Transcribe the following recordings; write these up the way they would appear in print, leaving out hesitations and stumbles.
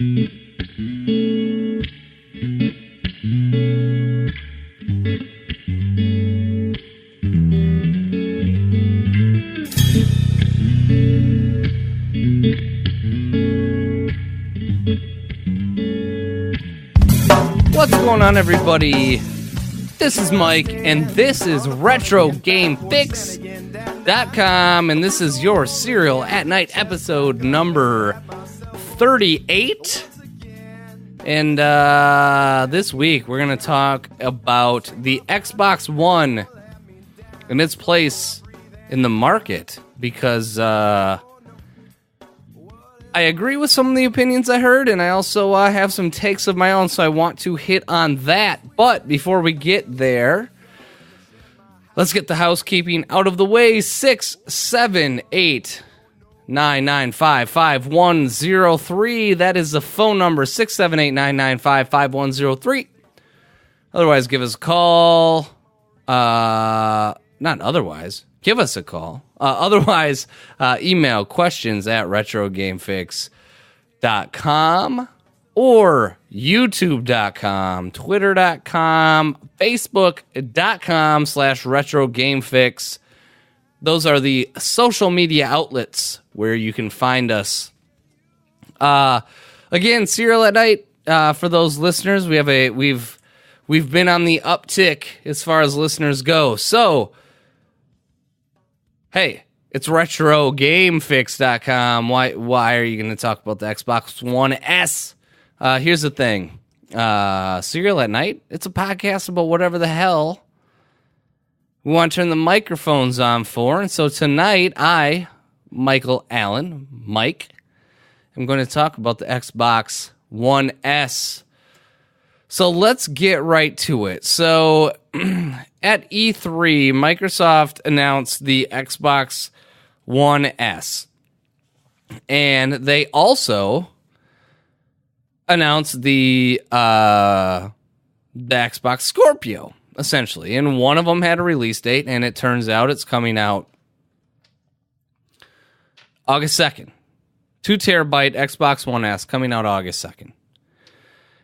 What's going on, everybody? This is Mike, and this is RetroGameFix.com, and this is your Serial at Night episode number 38. And this week, we're going to talk about the Xbox One and its place in the market, because I agree with some of the opinions I heard, and I also have some takes of my own, so I want to hit on that. But before we get there, let's get the housekeeping out of the way. 678-995-5103. That is the phone number, 678-995-5103. Otherwise, give us a call. Give us a call. Otherwise, email questions at RetroGameFix.com or YouTube.com, Twitter.com, Facebook.com/RetroGameFix. Those are the social media outlets where you can find us. Again, Serial at Night, for those listeners, we've been on the uptick as far as listeners go. So, hey, it's RetroGameFix.com. Why are you going to talk about the Xbox One S? Here's the thing. Serial at Night, it's a podcast about whatever the hell we want to turn the microphones on for. And so tonight, I, Michael Allen, Mike, am going to talk about the Xbox One S. So let's get right to it. So at E3, Microsoft announced the Xbox One S. And they also announced the Xbox Scorpio, essentially. And one of them had a release date, and it turns out it's coming out August 2nd. 2 terabyte Xbox One S coming out August 2nd.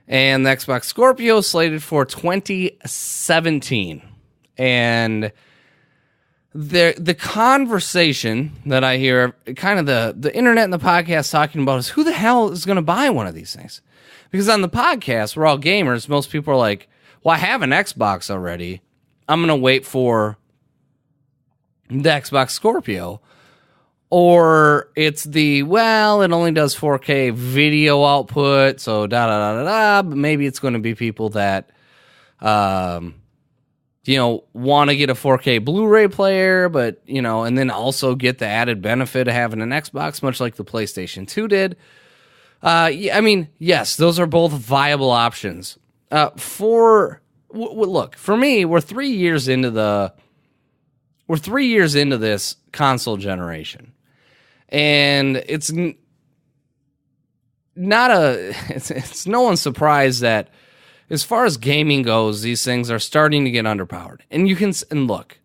And the Xbox Scorpio slated for 2017. And the conversation that I hear, kind of the internet and the podcast talking about, is who the hell is going to buy one of these things? Because on the podcast, we're all gamers. Most people are like, well, I have an Xbox already. I'm going to wait for the Xbox Scorpio. Or it's it only does 4K video output, so but maybe it's going to be people that, want to get a 4K Blu-ray player, but, and then also get the added benefit of having an Xbox, much like the PlayStation 2 did. Yes, those are both viable options. Look, for me, we're 3 years into this console generation. And it's no one's surprise that as far as gaming goes, these things are starting to get underpowered. And look,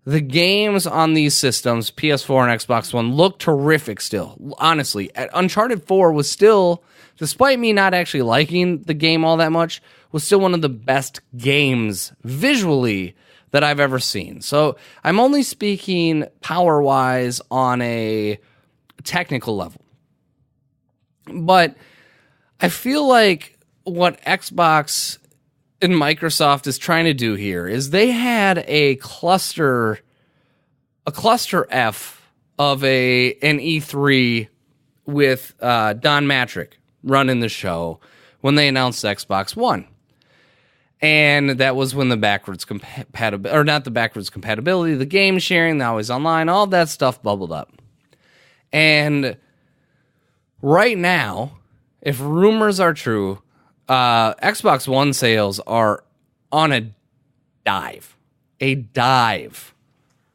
the games on these systems, PS4 and Xbox One, look terrific still. Honestly, Uncharted 4 was still, despite me not actually liking the game all that much, was still one of the best games visually that I've ever seen. So I'm only speaking power-wise on a technical level. But I feel like what Xbox and Microsoft is trying to do here is they had a cluster F of an E3 with Don Matrick running the show when they announced Xbox One. And that was when the the game sharing, the always online, all that stuff bubbled up. And right now, if rumors are true, Xbox One sales are on a dive,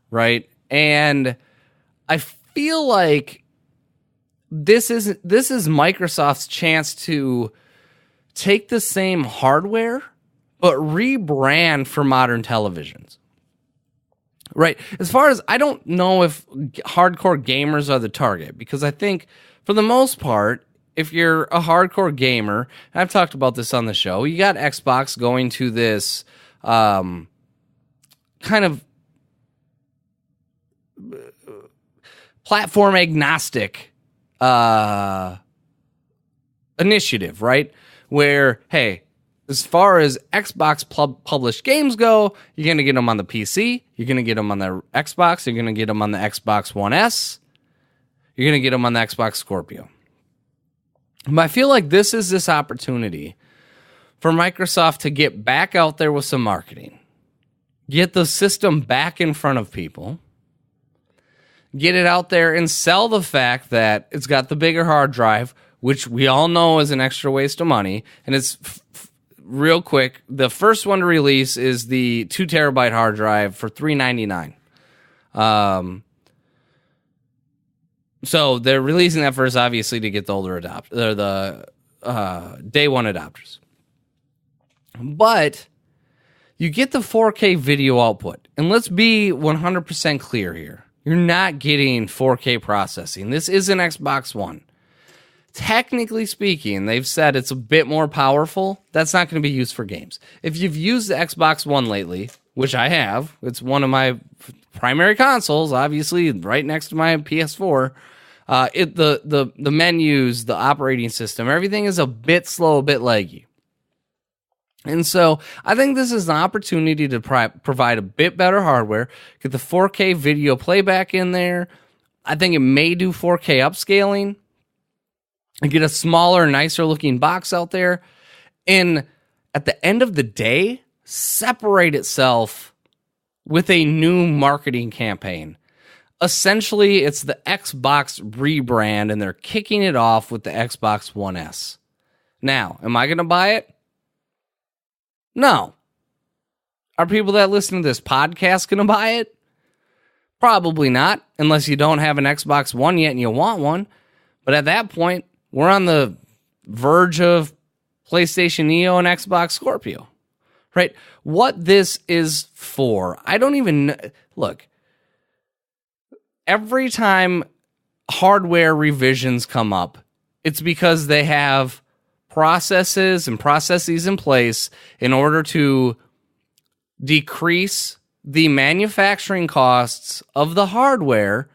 right? And I feel like this is Microsoft's chance to take the same hardware but rebrand for modern televisions. Right. As far as, I don't know if hardcore gamers are the target, because I think for the most part, if you're a hardcore gamer, and I've talked about this on the show, you got Xbox going to this kind of platform agnostic initiative, right? Where, hey, as far as Xbox published games go, you're going to get them on the PC, you're going to get them on the Xbox, you're going to get them on the Xbox One S, you're going to get them on the Xbox Scorpio. But I feel like this is this opportunity for Microsoft to get back out there with some marketing, get the system back in front of people, get it out there and sell the fact that it's got the bigger hard drive, which we all know is an extra waste of money. And it's real quick. The first one to release is the 2 terabyte hard drive for $399. So they're releasing that first, obviously, to get the older the day one adopters. But you get the 4K video output. And let's be 100% clear here. You're not getting 4K processing. This is an Xbox One. Technically speaking, they've said it's a bit more powerful. That's not going to be used for games. If you've used the Xbox One lately, which I have, it's one of my primary consoles, obviously right next to my PS4. The menus, the operating system, everything is a bit slow, a bit laggy. And so I think this is an opportunity to provide a bit better hardware, get the 4K video playback in there. I think it may do 4K upscaling and get a smaller, nicer looking box out there. And at the end of the day, separate itself with a new marketing campaign. Essentially, it's the Xbox rebrand, and they're kicking it off with the Xbox One S. Now, am I going to buy it? No. Are people that listen to this podcast going to buy it? Probably not, unless you don't have an Xbox One yet and you want one. But at that point, we're on the verge of PlayStation Neo and Xbox Scorpio, right? What this is for, I don't even know. Look, every time hardware revisions come up, it's because they have processes in place in order to decrease the manufacturing costs of the hardware,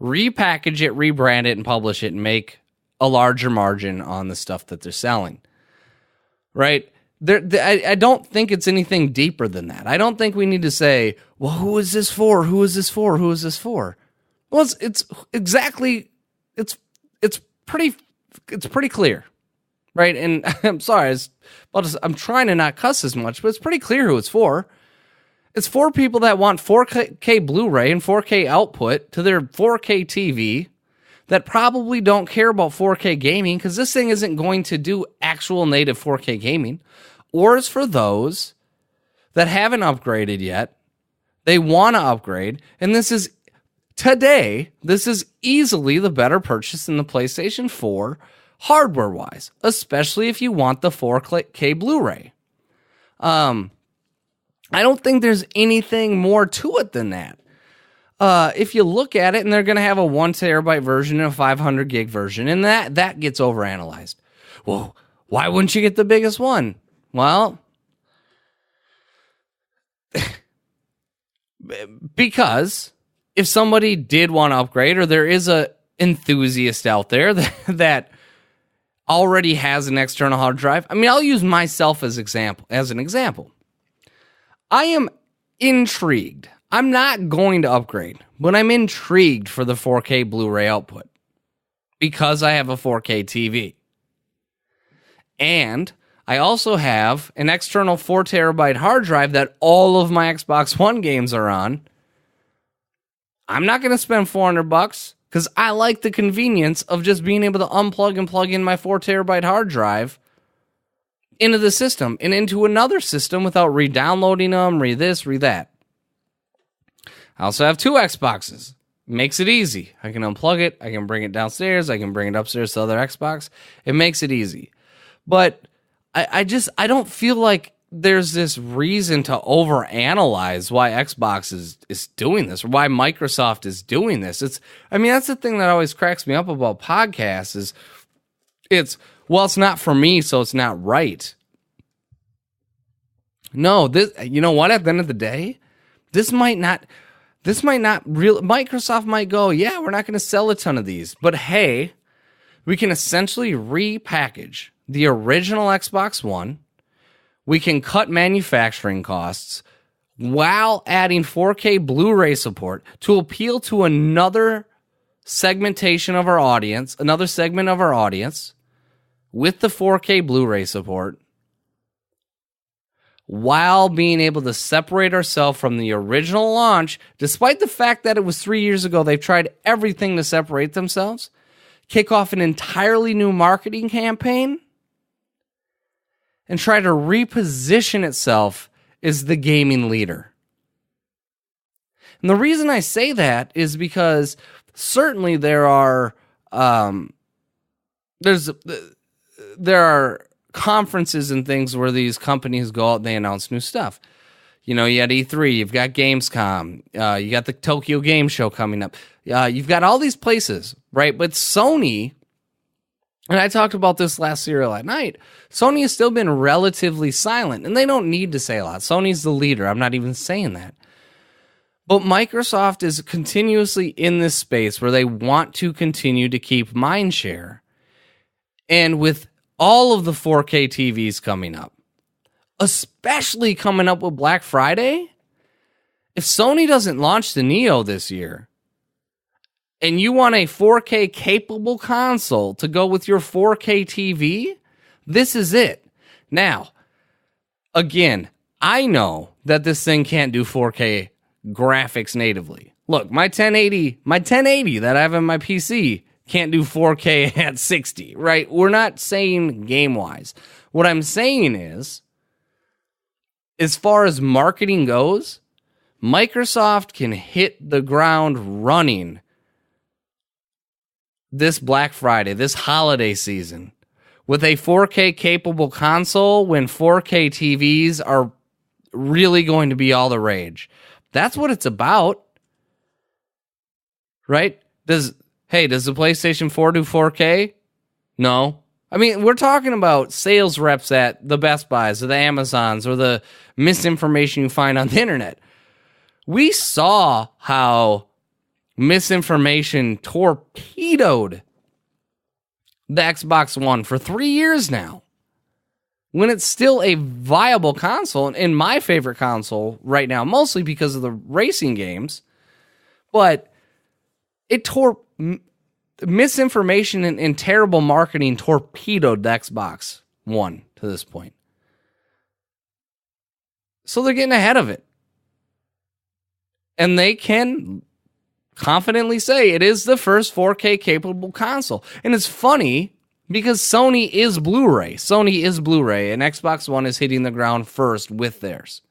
repackage it, rebrand it, and publish it, and make a larger margin on the stuff that they're selling. Right? I don't think it's anything deeper than that. I don't think we need to say, well, who is this for? Who is this for? Who is this for? Well, it's pretty clear. Right? And I'm sorry, I'm trying to not cuss as much, but it's pretty clear who it's for. It's for people that want 4K Blu-ray and 4K output to their 4K TV that probably don't care about 4K gaming, because this thing isn't going to do actual native 4K gaming. Or it's for those that haven't upgraded yet. They want to upgrade, and this is easily the better purchase than the PlayStation 4 hardware-wise, especially if you want the 4K Blu-ray. I don't think there's anything more to it than that. If you look at it, and they're going to have a 1 terabyte version and a 500 gig version, and that gets overanalyzed. Well, why wouldn't you get the biggest one? Well, because if somebody did want to upgrade, or there is a enthusiast out there that already has an external hard drive. I mean, I'll use myself as an example. I am intrigued. I'm not going to upgrade, but I'm intrigued for the 4K Blu-ray output because I have a 4K TV. And I also have an external 4 terabyte hard drive that all of my Xbox One games are on. I'm not going to spend $400 because I like the convenience of just being able to unplug and plug in my 4 terabyte hard drive into the system and into another system without re-downloading them, re-this, re-that. I also have 2 Xboxes. Makes it easy. I can unplug it. I can bring it downstairs. I can bring it upstairs to the other Xbox. It makes it easy. But I don't feel like there's this reason to overanalyze why Xbox is doing this, or why Microsoft is doing this. That's the thing that always cracks me up about podcasts is It's not for me, so it's not right. No, you know what? At the end of the day, Microsoft might go, yeah, we're not going to sell a ton of these, but hey, we can essentially repackage the original Xbox One. We can cut manufacturing costs while adding 4K Blu-ray support to appeal to another segmentation of our audience, another segment of our audience with the 4K Blu-ray support, while being able to separate ourselves from the original launch, despite the fact that it was 3 years ago, they've tried everything to separate themselves, kick off an entirely new marketing campaign, and try to reposition itself as the gaming leader. And the reason I say that is because certainly there are conferences and things where these companies go out and they announce new stuff. You know, you had E3, you've got Gamescom, you got the Tokyo Game Show coming up. You've got all these places, right? But Sony, and I talked about this last serial at night, Sony has still been relatively silent, and they don't need to say a lot. Sony's the leader. I'm not even saying that. But Microsoft is continuously in this space where they want to continue to keep mind share. And with all of the 4K TVs coming up, especially coming up with Black Friday, if Sony doesn't launch the Neo this year, and you want a 4K capable console to go with your 4K TV, this is it. Now, again, I know that this thing can't do 4K graphics natively. Look, my 1080 that I have on my PC can't do 4K at 60, right? We're not saying game-wise. What I'm saying is, as far as marketing goes, Microsoft can hit the ground running this Black Friday, this holiday season, with a 4K capable console when 4K TVs are really going to be all the rage. That's what it's about, right? Does the PlayStation 4 do 4K? No. I mean, we're talking about sales reps at the Best Buys or the Amazons or the misinformation you find on the internet. We saw how misinformation torpedoed the Xbox One for 3 years now, when it's still a viable console, and my favorite console right now, mostly because of the racing games, but it misinformation and terrible marketing torpedoed the Xbox One to this point. So they're getting ahead of it. And they can confidently say it is the first 4K capable console. And it's funny because Sony is Blu-ray. And Xbox One is hitting the ground first with theirs.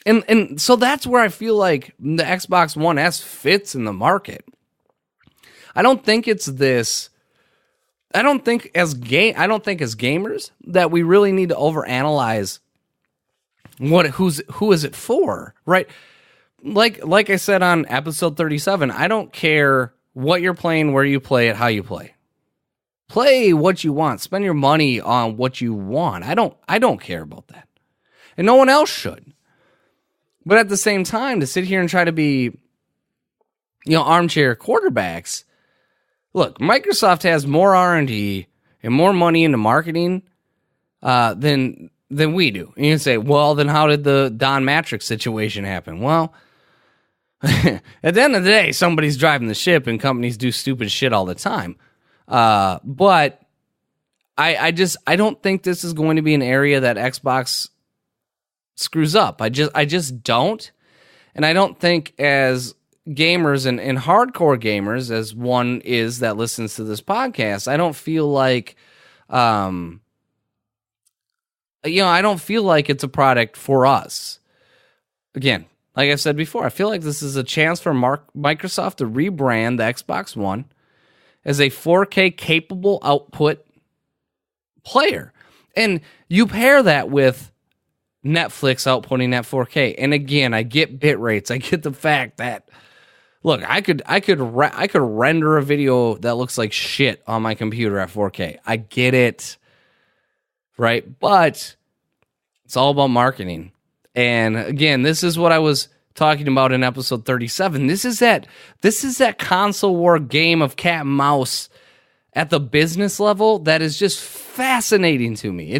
And so that's where I feel like the Xbox One S fits in the market. I don't think as gamers that we really need to overanalyze who is it for, right? Like I said on episode 37, I don't care what you're playing, where you play it, how you play. Play what you want. Spend your money on what you want. I don't care about that. And no one else should. But at the same time, to sit here and try to be, armchair quarterbacks, look, Microsoft has more R&D and more money into marketing than we do. And you can say, well, then how did the Don Matrix situation happen? Well, at the end of the day, somebody's driving the ship and companies do stupid shit all the time. But I don't think this is going to be an area that Xbox screws up. I just don't. And I don't think as gamers and hardcore gamers, as one is that listens to this podcast, I don't feel like, I don't feel like it's a product for us. Again, like I said before, I feel like this is a chance for Microsoft to rebrand the Xbox One as a 4K capable output player. And you pair that with Netflix outputting at 4K. And again, I get bit rates. I get the fact that, look, I could render a video that looks like shit on my computer at 4K. I get it, right? But it's all about marketing. And again, this is what I was talking about in episode 37. This is that console war game of cat and mouse at the business level that is just fascinating to me.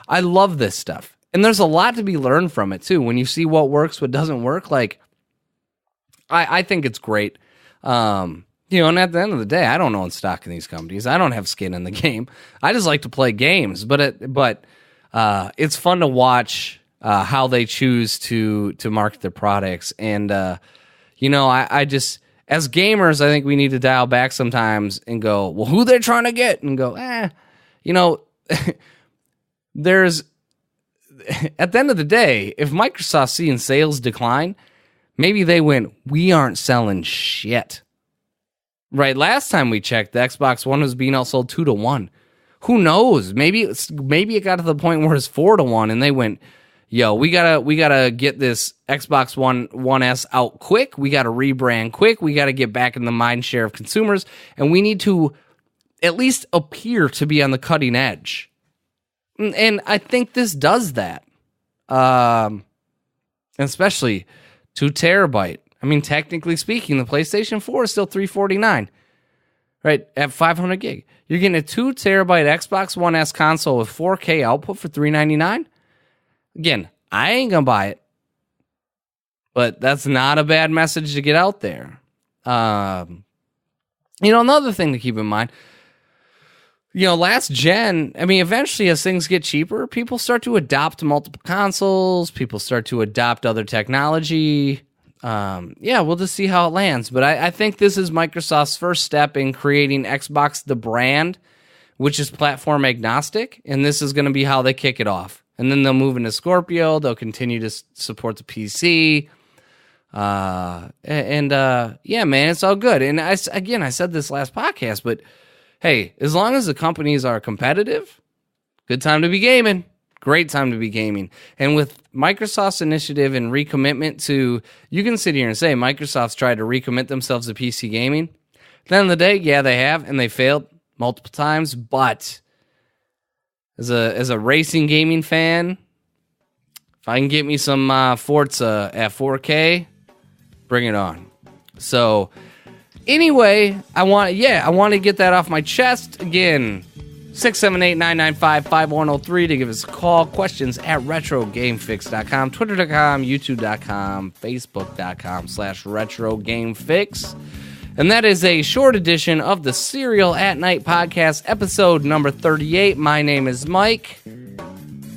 I love this stuff. And there's a lot to be learned from it too. When you see what works, what doesn't work, like I think it's great. And at the end of the day, I don't own stock in these companies. I don't have skin in the game. I just like to play games, but it's fun to watch how they choose to market their products. And, I just, as gamers, I think we need to dial back sometimes and go, well, who they're trying to get? And go, there's, at the end of the day, if Microsoft's seeing sales decline, maybe they went, we aren't selling shit. Right, last time we checked, the Xbox One was being outsold 2-1. Who knows? Maybe it got to the point where it's 4-1, and they went, yo, we gotta get this Xbox One S out quick. We gotta rebrand quick. We gotta get back in the mind share of consumers, and we need to at least appear to be on the cutting edge. And I think this does that, especially 2 terabyte. I mean, technically speaking, the PlayStation 4 is still $349, right? At 500 gig, you're getting a 2 terabyte Xbox One S console with 4K output for $399. Again, I ain't gonna buy it, but that's not a bad message to get out there. Another thing to keep in mind, last gen, I mean, eventually as things get cheaper, people start to adopt multiple consoles, people start to adopt other technology. We'll just see how it lands. But I think this is Microsoft's first step in creating Xbox the brand, which is platform agnostic, and this is going to be how they kick it off. And then they'll move into Scorpio, they'll continue to support the PC. Man, it's all good. And I said this last podcast, but hey, as long as the companies are competitive, good time to be gaming. Great time to be gaming. And with Microsoft's initiative and recommitment to, you can sit here and say Microsoft's tried to recommit themselves to PC gaming. At the end of the day, yeah, they have, and they failed multiple times. But as a racing gaming fan, if I can get me some Forza at 4K, bring it on. So anyway, I want to get that off my chest. Again, 678-995-5103 to give us a call. Questions at RetroGameFix.com, Twitter.com, YouTube.com, Facebook.com/RetroGameFix. And that is a short edition of the Serial at Night podcast, episode number 38. My name is Mike.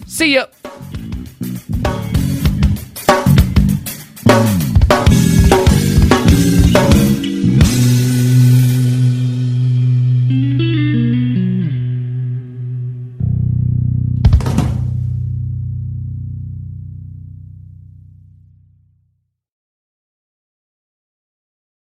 See ya.